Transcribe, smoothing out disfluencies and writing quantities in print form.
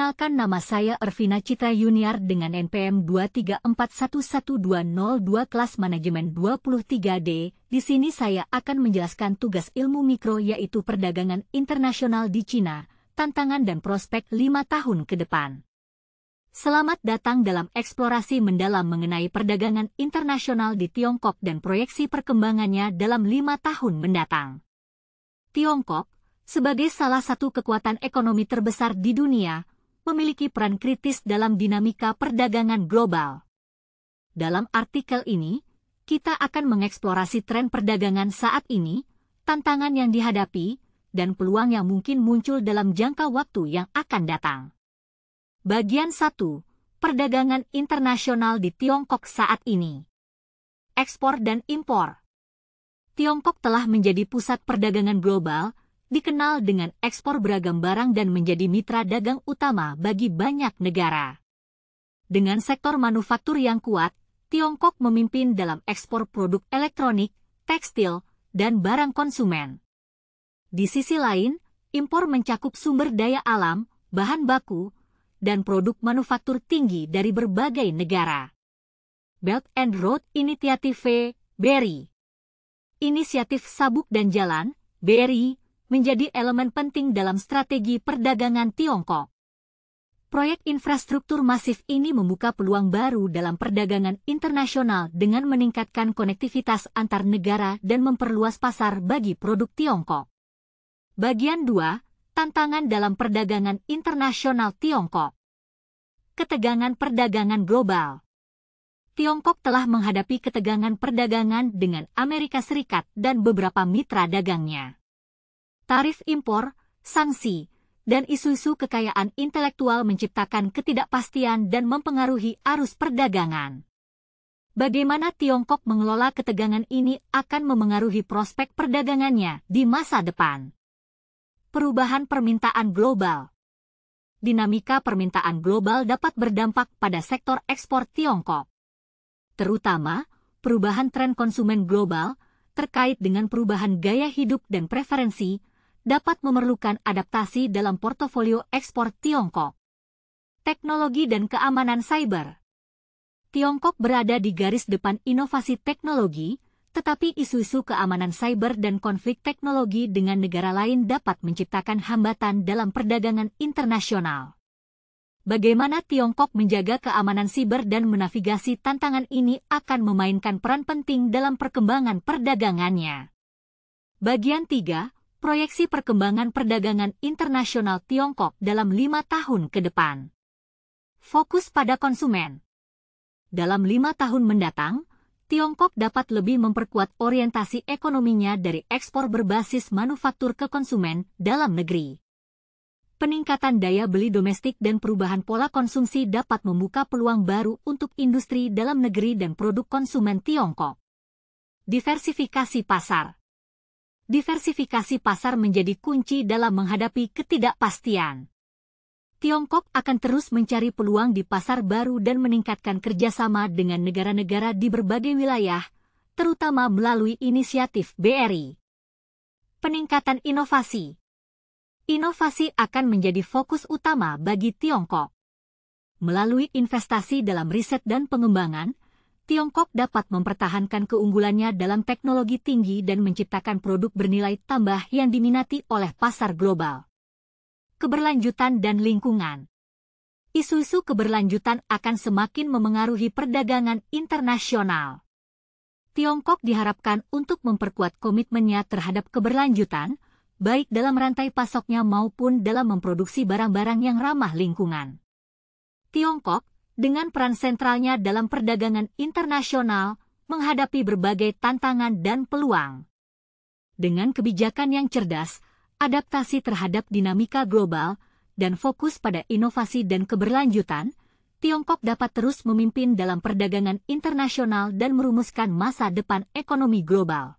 Perkenalkan, nama saya Ervina Citra Yuniar dengan NPM 234112022 kelas manajemen 23D. Di sini saya akan menjelaskan tugas ilmu mikro yaitu perdagangan internasional di Cina, tantangan dan prospek 5 tahun ke depan. Selamat datang dalam eksplorasi mendalam mengenai perdagangan internasional di Tiongkok dan proyeksi perkembangannya dalam 5 tahun mendatang. Tiongkok, sebagai salah satu kekuatan ekonomi terbesar di dunia, memiliki peran kritis dalam dinamika perdagangan global. Dalam artikel ini, kita akan mengeksplorasi tren perdagangan saat ini, tantangan yang dihadapi, dan peluang yang mungkin muncul dalam jangka waktu yang akan datang. Bagian 1. Perdagangan internasional di Tiongkok saat ini. Ekspor dan impor. Tiongkok telah menjadi pusat perdagangan global, dikenal dengan ekspor beragam barang dan menjadi mitra dagang utama bagi banyak negara. Dengan sektor manufaktur yang kuat, Tiongkok memimpin dalam ekspor produk elektronik, tekstil, dan barang konsumen. Di sisi lain, impor mencakup sumber daya alam, bahan baku, dan produk manufaktur tinggi dari berbagai negara. Belt and Road Initiative, BRI. Inisiatif Sabuk dan Jalan, BRI, menjadi elemen penting dalam strategi perdagangan Tiongkok. Proyek infrastruktur masif ini membuka peluang baru dalam perdagangan internasional dengan meningkatkan konektivitas antar negara dan memperluas pasar bagi produk Tiongkok. Bagian 2. Tantangan dalam perdagangan internasional Tiongkok. Ketegangan perdagangan global. Tiongkok telah menghadapi ketegangan perdagangan dengan Amerika Serikat dan beberapa mitra dagangnya. Tarif impor, sanksi, dan isu-isu kekayaan intelektual menciptakan ketidakpastian dan mempengaruhi arus perdagangan. Bagaimana Tiongkok mengelola ketegangan ini akan memengaruhi prospek perdagangannya di masa depan. Perubahan permintaan global. Dinamika permintaan global dapat berdampak pada sektor ekspor Tiongkok. Terutama, perubahan tren konsumen global terkait dengan perubahan gaya hidup dan preferensi dapat memerlukan adaptasi dalam portofolio ekspor Tiongkok. Teknologi dan keamanan cyber. Tiongkok berada di garis depan inovasi teknologi, tetapi isu-isu keamanan cyber dan konflik teknologi dengan negara lain dapat menciptakan hambatan dalam perdagangan internasional. Bagaimana Tiongkok menjaga keamanan siber dan menavigasi tantangan ini akan memainkan peran penting dalam perkembangan perdagangannya. Bagian 3. Proyeksi perkembangan perdagangan internasional Tiongkok dalam 5 tahun ke depan. Fokus pada konsumen. Dalam 5 tahun mendatang, Tiongkok dapat lebih memperkuat orientasi ekonominya dari ekspor berbasis manufaktur ke konsumen dalam negeri. Peningkatan daya beli domestik dan perubahan pola konsumsi dapat membuka peluang baru untuk industri dalam negeri dan produk konsumen Tiongkok. Diversifikasi pasar. Diversifikasi pasar menjadi kunci dalam menghadapi ketidakpastian. Tiongkok akan terus mencari peluang di pasar baru dan meningkatkan kerjasama dengan negara-negara di berbagai wilayah, terutama melalui inisiatif BRI. Peningkatan inovasi. Inovasi akan menjadi fokus utama bagi Tiongkok. Melalui investasi dalam riset dan pengembangan, Tiongkok dapat mempertahankan keunggulannya dalam teknologi tinggi dan menciptakan produk bernilai tambah yang diminati oleh pasar global. Keberlanjutan dan lingkungan. Isu-isu keberlanjutan akan semakin memengaruhi perdagangan internasional. Tiongkok diharapkan untuk memperkuat komitmennya terhadap keberlanjutan, baik dalam rantai pasoknya maupun dalam memproduksi barang-barang yang ramah lingkungan. Tiongkok, dengan peran sentralnya dalam perdagangan internasional, menghadapi berbagai tantangan dan peluang. Dengan kebijakan yang cerdas, adaptasi terhadap dinamika global, dan fokus pada inovasi dan keberlanjutan, Tiongkok dapat terus memimpin dalam perdagangan internasional dan merumuskan masa depan ekonomi global.